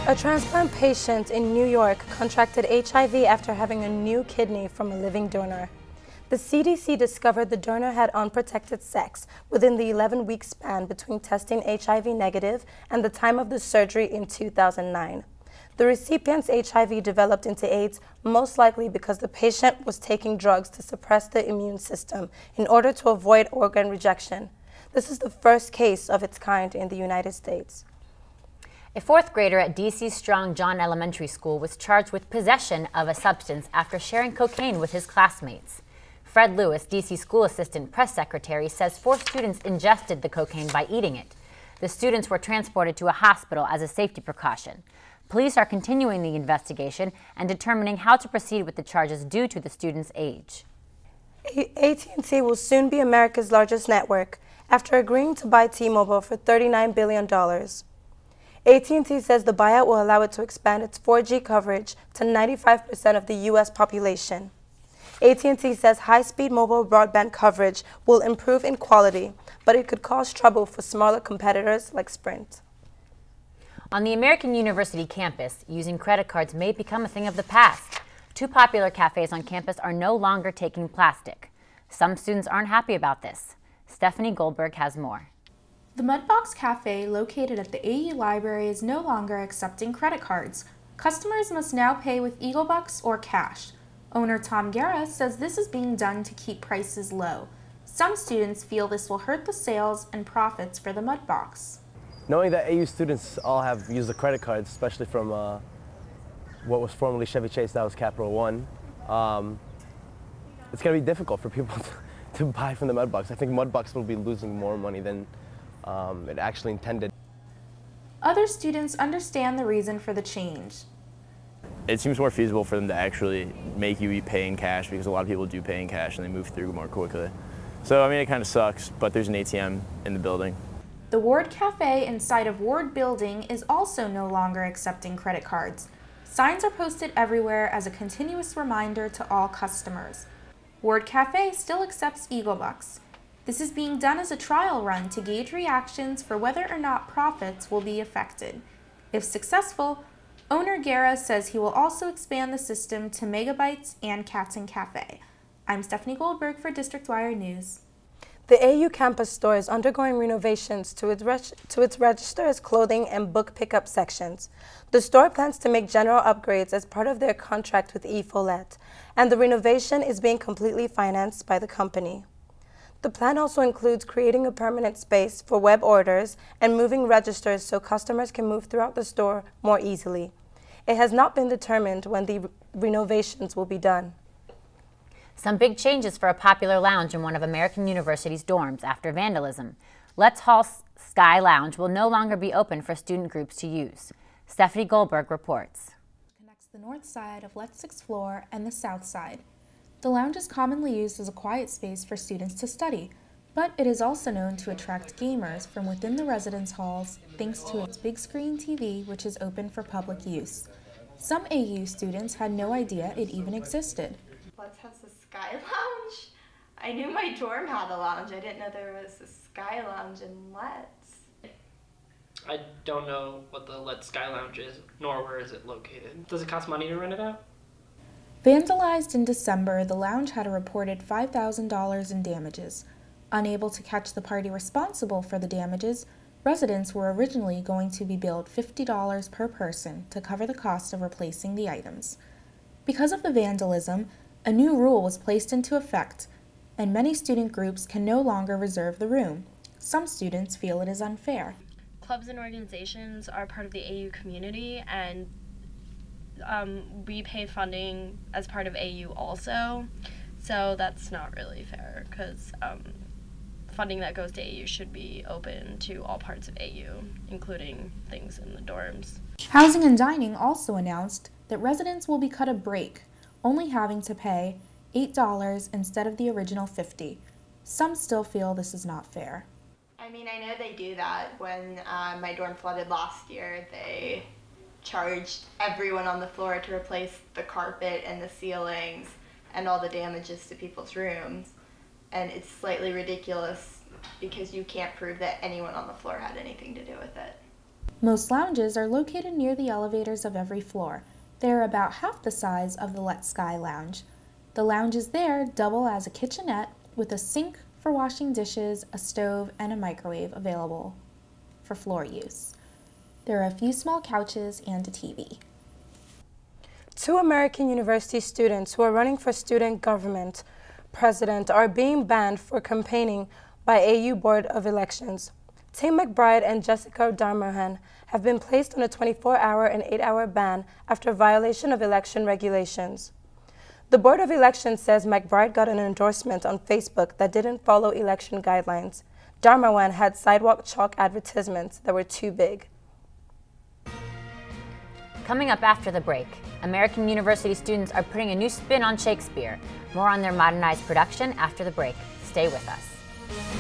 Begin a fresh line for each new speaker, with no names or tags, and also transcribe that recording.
A transplant patient in New York contracted HIV after having a new kidney from a living donor. The CDC discovered the donor had unprotected sex within the 11-week span between testing HIV negative and the time of the surgery in 2009. The recipient's HIV developed into AIDS most likely because the patient was taking drugs to suppress the immune system in order to avoid organ rejection. This is the first case of its kind in the United States.
A fourth grader at D.C.'s Strong John Elementary School was charged with possession of a substance after sharing cocaine with his classmates. Fred Lewis, D.C. School Assistant Press Secretary, says 4 students ingested the cocaine by eating it. The students were transported to a hospital as a safety precaution. Police are continuing the investigation and determining how to proceed with the charges due to the students' age.
AT&T will soon be America's largest network after agreeing to buy T-Mobile for $39 billion. AT&T says the buyout will allow it to expand its 4G coverage to 95% of the U.S. population. AT&T says high-speed mobile broadband coverage will improve in quality, but it could cause trouble for smaller competitors like Sprint.
On the American University campus, using credit cards may become a thing of the past. 2 popular cafes on campus are no longer taking plastic. Some students aren't happy about this. Stephanie Goldberg has more.
The Mudbox Cafe, located at the AU Library, is no longer accepting credit cards. Customers must now pay with EagleBucks or cash. Owner Tom Guerra says this is being done to keep prices low. Some students feel this will hurt the sales and profits for the Mudbox.
Knowing that AU students all have used the credit cards, especially from what was formerly Chevy Chase, that was Capital One, it's going to be difficult for people to buy from the Mudbox. I think Mudbox will be losing more money than it actually intended.
Other students understand the reason for the change.
It seems more feasible for them to actually make you pay in cash because a lot of people do pay in cash and they move through more quickly. So, I mean, it kind of sucks, but there's an ATM in the building.
The Ward Cafe inside of Ward Building is also no longer accepting credit cards. Signs are posted everywhere as a continuous reminder to all customers. Ward Cafe still accepts EagleBucks. This is being done as a trial run to gauge reactions for whether or not profits will be affected. If successful, owner Guerra says he will also expand the system to Megabytes and Cats and Cafe. I'm Stephanie Goldberg for District Wire News.
The AU campus store is undergoing renovations to its registers, clothing, and book pickup sections. The store plans to make general upgrades as part of their contract with E-Follett, and the renovation is being completely financed by the company. The plan also includes creating a permanent space for web orders and moving registers so customers can move throughout the store more easily. It has not been determined when the renovations will be done.
Some big changes for a popular lounge in one of American University's dorms after vandalism. Let's Hall Sky Lounge will no longer be open for student groups to use. Stephanie Goldberg reports.
It connects the north side of Let's 6th floor and the south side. The lounge is commonly used as a quiet space for students to study, but it is also known to attract gamers from within the residence halls thanks to its big screen TV, which is open for public use. Some AU students had no idea it even existed.
Let's has a Sky Lounge? I knew my dorm had a lounge. I didn't know there was a Sky Lounge in Let's.
I don't know what the Let's Sky Lounge is, nor where is it located. Does it cost money to rent it out?
Vandalized in December, the lounge had a reported $5,000 in damages. Unable to catch the party responsible for the damages, residents were originally going to be billed $50 per person to cover the cost of replacing the items. Because of the vandalism, a new rule was placed into effect, and many student groups can no longer reserve the room. Some students feel it is unfair.
Clubs and organizations are part of the AU community, and we pay funding as part of AU also, so that's not really fair because funding that goes to AU should be open to all parts of AU, including things in the dorms.
Housing and Dining also announced that residents will be cut a break, only having to pay $8 instead of the original $50. Some still feel this is not fair.
I mean, I know they do that. When my dorm flooded last year, they charged everyone on the floor to replace the carpet and the ceilings and all the damages to people's rooms. And it's slightly ridiculous because you can't prove that anyone on the floor had anything to do with it.
Most lounges are located near the elevators of every floor. They are about half the size of the Let Sky Lounge. The lounges there double as a kitchenette with a sink for washing dishes, a stove, and a microwave available for floor use. There are a few small couches and a TV.
2 American university students who are running for student government president are being banned for campaigning by AU Board of Elections. Tim McBride and Jessica Darmohan have been placed on a 24-hour and 8-hour ban after violation of election regulations. The Board of Elections says McBride got an endorsement on Facebook that didn't follow election guidelines. Darmohan had sidewalk chalk advertisements that were too big.
Coming up after the break, American university students are putting a new spin on Shakespeare. More on their modernized production after the break. Stay with us.